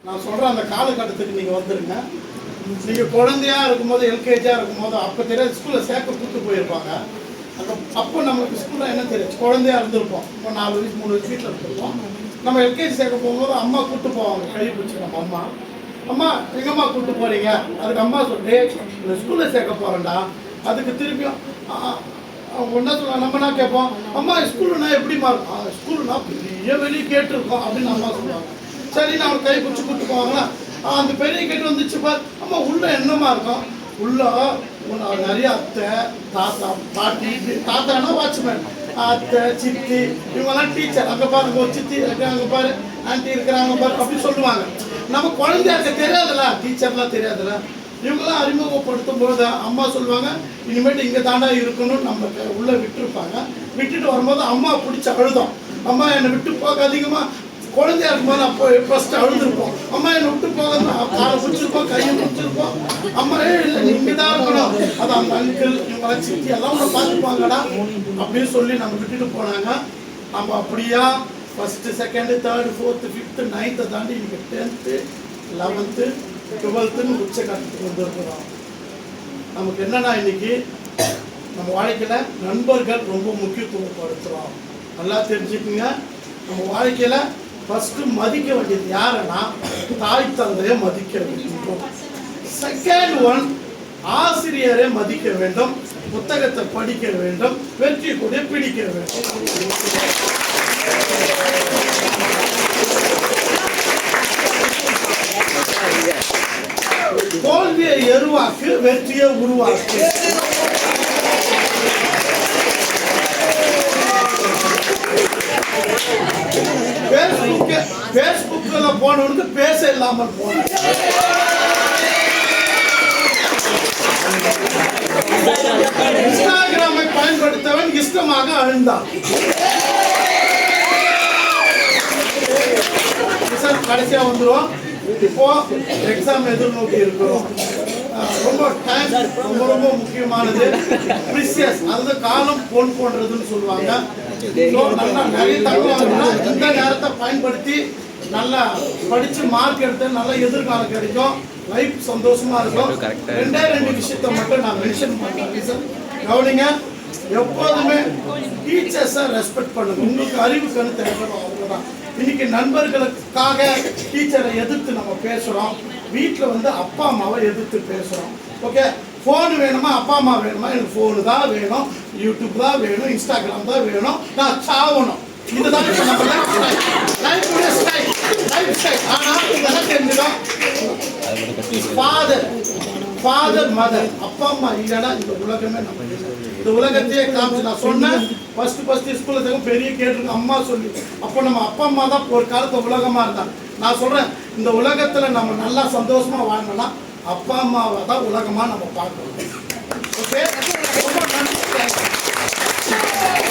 நான் சொல்கிறேன், அந்த காலகட்டத்துக்கு நீங்கள் வந்துடுங்க. நீங்கள் குழந்தையாக இருக்கும்போது, எல்கேஜியாக இருக்கும்போது, அப்போ தெரியாது, ஸ்கூலில் சேர்க்க கூட்டு போயிருப்பாங்க. அப்போ நம்மளுக்கு ஸ்கூலில் என்ன தெரியும், குழந்தையாக இருந்திருப்போம். இப்போ 4 வயசு 3 வயசு வீட்டில் இருந்திருப்போம். நம்ம எல்கேஜி சேர்க்க போகும்போது அம்மா கூப்பிட்டு போவாங்க, கை பிடிச்சி நம்ம அம்மா எங்கம்மா கூப்பிட்டு போகிறீங்க? அதுக்கு அம்மா சொல்லி இந்த ஸ்கூலில் சேர்க்க போகிறேன்டா. அதுக்கு திருப்பியும் ஒன்றா சொல்லுவாங்க. நம்மனா கேட்போம், அம்மா ஸ்கூலுனா எப்படிமா இருக்கும்? ஸ்கூலுனா பெரிய வெளியே கேட்டுருக்கோம் அப்படின்னு அம்மா சொல்லுவாங்க. சரி, நான் கை பிடிச்சி கூப்பிட்டு போவாங்களா? அந்த பெரிய கேட்டு வந்துச்சு பார். அம்மா உள்ளே என்னமா இருக்கும்? உள்ள நிறைய அத்தை, தாத்தா, பாட்டி, தாத்தானா வாட்ச்மேன், அத்தை, சித்தி, இவங்கெல்லாம் டீச்சர். அங்கே பாருங்க ஒரு சித்தி இருக்கு, அங்கே பாரு ஆண்டி இருக்கிறாங்க பாரு அப்படின்னு சொல்லுவாங்க. நம்ம குழந்தையாக்க தெரியாதுல்ல, டீச்சர்லாம் தெரியாதுல்ல. இவங்கெல்லாம் அறிமுகப்படுத்தும் பொழுது அம்மா சொல்லுவாங்க, இனிமேட்டு இங்கே தாண்டா இருக்கணும்னு நம்ம உள்ளே விட்டுருப்பாங்க. விட்டுட்டு வரும்போது அம்மா பிடிச்சி அழுதோம். அம்மா என்னை விட்டு போக அதிகமாக குழந்தையா இருக்கும்போது அப்போ ஃபஸ்ட்டு அழுதுருப்போம். அம்மா என்னை விட்டு போக காலை பிடிச்சிருப்போம், கையை பிடிச்சிருப்போம். அம்மா இல்லை இங்கே தான் இருக்கணும், அது அந்த அங்கிள் இவங்களாம் சித்தி எல்லாம் உங்களை பார்த்துப்பாங்கடா அப்படின்னு சொல்லி நம்ம விட்டுட்டு போனாங்க. நம்ம அப்படியா first, second, third, fourth, fifth, 9th தாண்டி இன்றைக்கி 10th, 11th, 12th உச்சகட்டத்துக்கு வந்துருக்கிறோம். நமக்கு என்னன்னா, இன்னைக்கு நம்ம வாழ்க்கையில் நண்பர்கள் ரொம்ப முக்கியத்துவப்படுத்துகிறோம். நல்லா தெரிஞ்சுக்குங்க. நம்ம வாழ்க்கையில் ஃபஸ்ட்டு மதிக்க வேண்டியது யாருன்னா, தாய் தந்தையை மதிக்க வேண்டும். செகண்ட் ஒன், ஆசிரியரை மதிக்க வேண்டும், புத்தகத்தை படிக்க வேண்டும், வெற்றி கூட பிடிக்க வேண்டும். தோல்வியை எருவாக்கு, வெற்றியை உருவாக்கு. பேஸ்புக்ல போனவனுக்கு பேச இல்லாமல் போன, இன்ஸ்டாகிராமை பயன்படுத்தவன் இஷ்டமாக அழுந்தான். கடைசியா வந்துடும். இப்போ எக்ஸாம் எதிர்நோக்கி இருக்கிறோம். ரொம்ப டைம் ரொம்ப ரொம்ப முக்கியமானது, ப்ரிசியஸ். அது காலம் பொன் போன்றதுன்னு சொல்லுவாங்க. நல்லா நிறைய தகவல் இந்த நேரத்தை பயன்படுத்தி நல்லா படிச்சு மார்க் எடுத்து நல்ல எதிர்காலம் கிடைக்கும், லைஃப் சந்தோஷமா இருக்கும். 2 விஷயத்தை மட்டும் நான் மென்ஷன் பண்றேன். கவனிங்க, எப்போதுமே டீச்சர்ஸை ரெஸ்பெக்ட் பண்ணுங்க. உங்களுக்கு அறிவு கணு தேவைப்படும், அவங்கதான். இன்னைக்கு நண்பர்களுக்காக டீச்சரை எதிர்த்து நம்ம பேசுகிறோம். வீட்டில் அப்பா அம்மாவை எதிர்த்து பேசுகிறோம். ஓகே, ஃபோனு வேணுமா? அப்பா அம்மா வேணுமா? எனக்கு ஃபோனு தான் வேணும், யூடியூப் தான் வேணும், இன்ஸ்டாகிராம் தான் வேணும், நான் சாவணும். இதுதான் நம்ம லைஃப் ஸ்டைல். ஆனால் இதெல்லாம் தெரிஞ்சுதான் ஃபாதர் மதர், அப்பா அம்மா இல்லைன்னா இந்த உலகமே நம்ம இந்த உலகத்தையே காமிச்சு. நான் சொன்னேன் ஃபஸ்ட்டு ஸ்கூலில் பெரிய கேட்டிருக்கு அம்மா சொல்லி. அப்போ நம்ம அப்பா அம்மா தான் ஒரு காலத்தில் உலகமாக இருந்தாங்க. நான் சொல்கிறேன், இந்த உலகத்தில் நம்ம நல்லா சந்தோஷமாக வாழணும்னா அப்பா அம்மாவை தான் உலகமாக நம்ம பார்க்கணும். ஓகே, ரொம்ப நன்றி.